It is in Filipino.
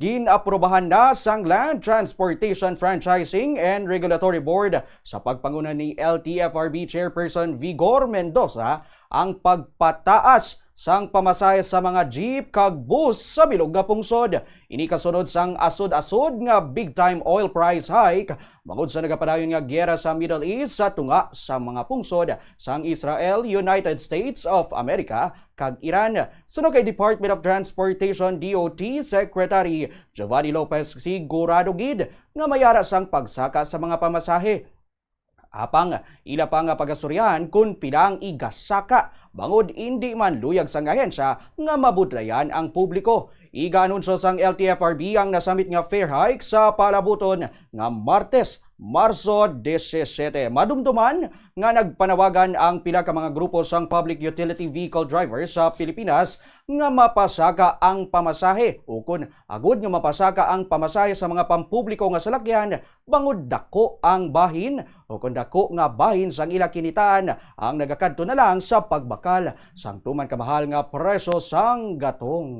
Ginaprobahan na sang Land Transportation Franchising and Regulatory Board sa pagpanguna ni LTFRB Chairperson Vigor Mendoza ang pagpataas sang pamasahe sa mga jeep kag bus sa bilog nga pungsod. Ini kasunod sang asod-asod nga big time oil price hike bangod sa nagapadayon nga giyera sa Middle East sa tunga sa mga pungsod sang Israel, United States of America kag Iran. Sunod kay Department of Transportation DOT Secretary Giovanni Lopez sigurado gid nga mayara sang pagsaka sa mga pamasahe. Apang ila pa nga pagasuryahan kung pilang igasaka bangod hindi man luyag sang ahensya nga mabudlayan ang publiko. Iga-anunsyo sang LTFRB ang nasamit nga fare hike sa palabuton nga Martes, Marso 17. Madumduman nga nagpanawagan ang pila ka mga grupo sang public utility vehicle drivers sa Pilipinas nga mapasaka ang pamasahe o kun agud nga mapasaka ang pamasahe sa mga pampubliko nga salakyan bangod dako ang bahin o kun dako nga bahin sang ila kinitaan ang nagakadto na lang sa pagbakal sang tuman kamahal nga presyo sang gatong.